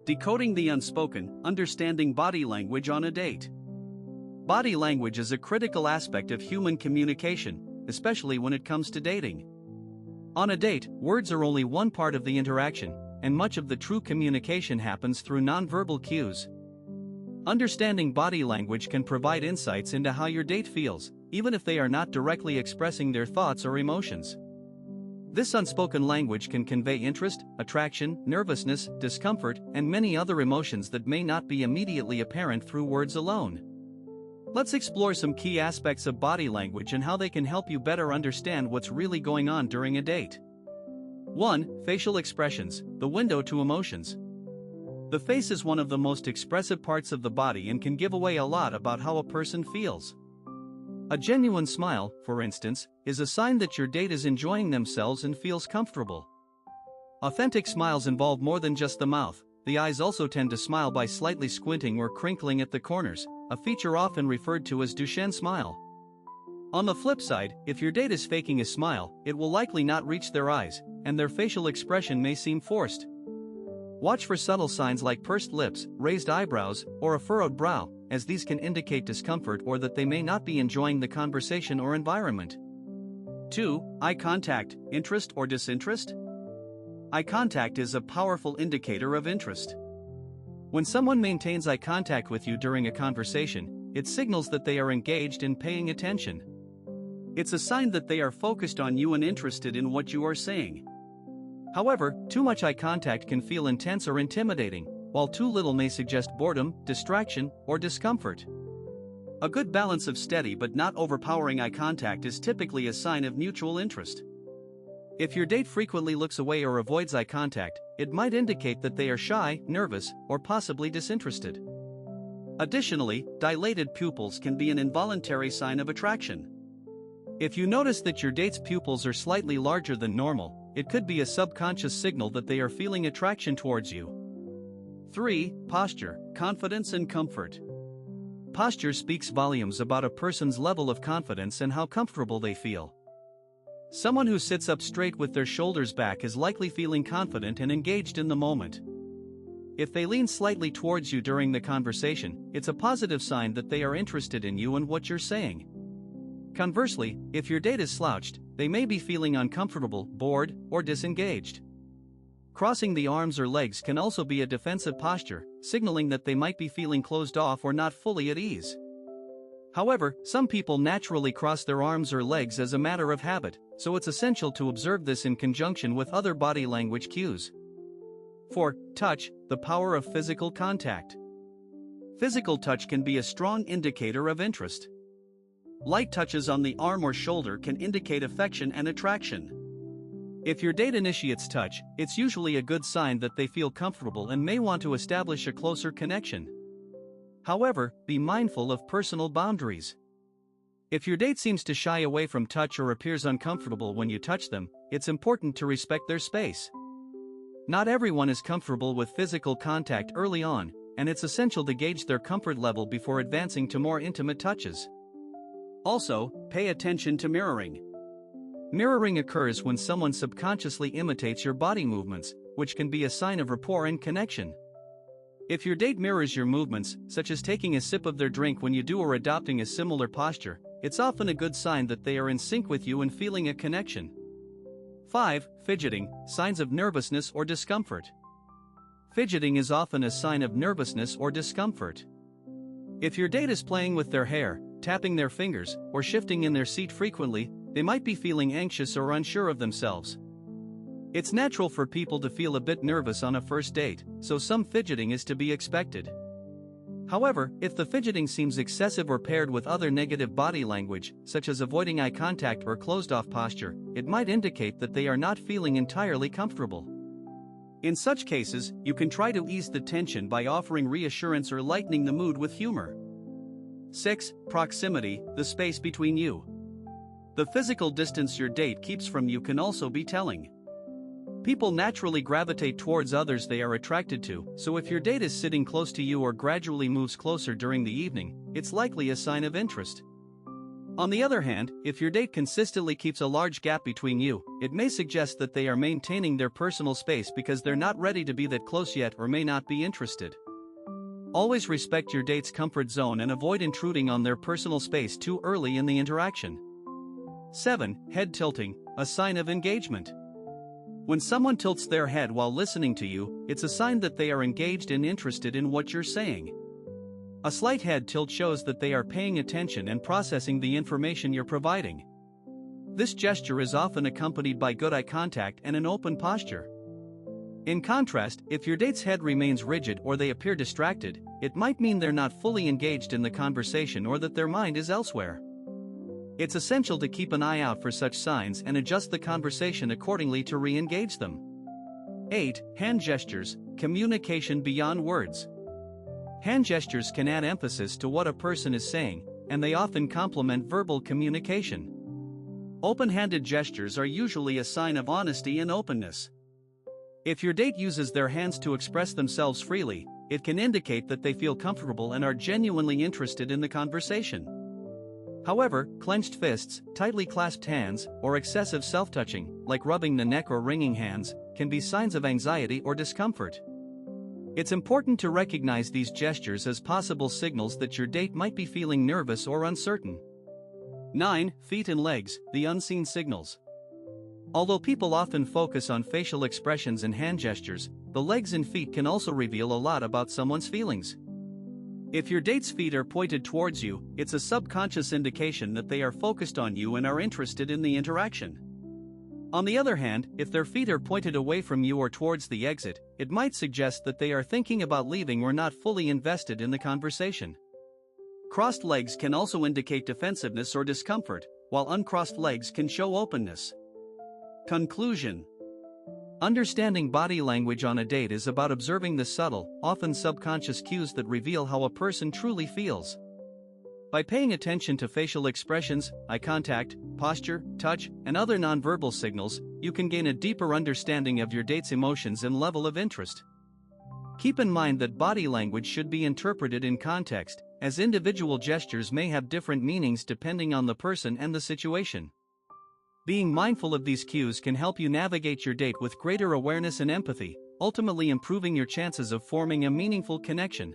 Decoding the unspoken, understanding body language on a date. Body language is a critical aspect of human communication, especially when it comes to dating. On a date, words are only one part of the interaction, and much of the true communication happens through nonverbal cues. Understanding body language can provide insights into how your date feels, even if they are not directly expressing their thoughts or emotions. This unspoken language can convey interest, attraction, nervousness, discomfort, and many other emotions that may not be immediately apparent through words alone. Let's explore some key aspects of body language and how they can help you better understand what's really going on during a date. 1. Facial expressions, the window to emotions. The face is one of the most expressive parts of the body and can give away a lot about how a person feels. A genuine smile, for instance, is a sign that your date is enjoying themselves and feels comfortable. Authentic smiles involve more than just the mouth. The eyes also tend to smile by slightly squinting or crinkling at the corners, a feature often referred to as Duchenne smile. On the flip side, if your date is faking a smile, it will likely not reach their eyes, and their facial expression may seem forced. Watch for subtle signs like pursed lips, raised eyebrows, or a furrowed brow, as these can indicate discomfort or that they may not be enjoying the conversation or environment. 2. Eye contact, interest or disinterest? Eye contact is a powerful indicator of interest. When someone maintains eye contact with you during a conversation, it signals that they are engaged and paying attention. It's a sign that they are focused on you and interested in what you are saying. However, too much eye contact can feel intense or intimidating, while too little may suggest boredom, distraction, or discomfort. A good balance of steady but not overpowering eye contact is typically a sign of mutual interest. If your date frequently looks away or avoids eye contact, it might indicate that they are shy, nervous, or possibly disinterested. Additionally, dilated pupils can be an involuntary sign of attraction. If you notice that your date's pupils are slightly larger than normal, it could be a subconscious signal that they are feeling attraction towards you. 3. Posture, confidence and comfort. Posture speaks volumes about a person's level of confidence and how comfortable they feel. Someone who sits up straight with their shoulders back is likely feeling confident and engaged in the moment. If they lean slightly towards you during the conversation, it's a positive sign that they are interested in you and what you're saying. Conversely, if your date is slouched, they may be feeling uncomfortable, bored, or disengaged. Crossing the arms or legs can also be a defensive posture, signaling that they might be feeling closed off or not fully at ease. However, some people naturally cross their arms or legs as a matter of habit, so it's essential to observe this in conjunction with other body language cues. 4. Touch, the power of physical contact. Physical touch can be a strong indicator of interest. Light touches on the arm or shoulder can indicate affection and attraction. If your date initiates touch, it's usually a good sign that they feel comfortable and may want to establish a closer connection. However, be mindful of personal boundaries. If your date seems to shy away from touch or appears uncomfortable when you touch them, it's important to respect their space. Not everyone is comfortable with physical contact early on, and it's essential to gauge their comfort level before advancing to more intimate touches. Also, pay attention to mirroring. Mirroring occurs when someone subconsciously imitates your body movements, which can be a sign of rapport and connection. If your date mirrors your movements, such as taking a sip of their drink when you do or adopting a similar posture, it's often a good sign that they are in sync with you and feeling a connection. 5. Fidgeting, signs of nervousness or discomfort. Fidgeting is often a sign of nervousness or discomfort. If your date is playing with their hair, tapping their fingers, or shifting in their seat frequently, they might be feeling anxious or unsure of themselves. It's natural for people to feel a bit nervous on a first date, so some fidgeting is to be expected. However, if the fidgeting seems excessive or paired with other negative body language, such as avoiding eye contact or closed-off posture, it might indicate that they are not feeling entirely comfortable. In such cases, you can try to ease the tension by offering reassurance or lightening the mood with humor. 6. Proximity, the space between you. The physical distance your date keeps from you can also be telling. People naturally gravitate towards others they are attracted to, so if your date is sitting close to you or gradually moves closer during the evening, it's likely a sign of interest. On the other hand, if your date consistently keeps a large gap between you, it may suggest that they are maintaining their personal space because they're not ready to be that close yet or may not be interested. Always respect your date's comfort zone and avoid intruding on their personal space too early in the interaction. 7. Head tilting, a sign of engagement. When someone tilts their head while listening to you, it's a sign that they are engaged and interested in what you're saying. A slight head tilt shows that they are paying attention and processing the information you're providing. This gesture is often accompanied by good eye contact and an open posture. In contrast, if your date's head remains rigid or they appear distracted, it might mean they're not fully engaged in the conversation or that their mind is elsewhere. It's essential to keep an eye out for such signs and adjust the conversation accordingly to re-engage them. 8. Hand gestures, communication beyond words. Hand gestures can add emphasis to what a person is saying, and they often complement verbal communication. Open-handed gestures are usually a sign of honesty and openness. If your date uses their hands to express themselves freely, it can indicate that they feel comfortable and are genuinely interested in the conversation. However, clenched fists, tightly clasped hands, or excessive self-touching, like rubbing the neck or wringing hands, can be signs of anxiety or discomfort. It's important to recognize these gestures as possible signals that your date might be feeling nervous or uncertain. 9. Feet and legs, the unseen signals. Although people often focus on facial expressions and hand gestures, the legs and feet can also reveal a lot about someone's feelings. If your date's feet are pointed towards you, it's a subconscious indication that they are focused on you and are interested in the interaction. On the other hand, if their feet are pointed away from you or towards the exit, it might suggest that they are thinking about leaving or not fully invested in the conversation. Crossed legs can also indicate defensiveness or discomfort, while uncrossed legs can show openness. Conclusion. Understanding body language on a date is about observing the subtle, often subconscious cues that reveal how a person truly feels. By paying attention to facial expressions, eye contact, posture, touch, and other nonverbal signals, you can gain a deeper understanding of your date's emotions and level of interest. Keep in mind that body language should be interpreted in context, as individual gestures may have different meanings depending on the person and the situation. Being mindful of these cues can help you navigate your date with greater awareness and empathy, ultimately improving your chances of forming a meaningful connection.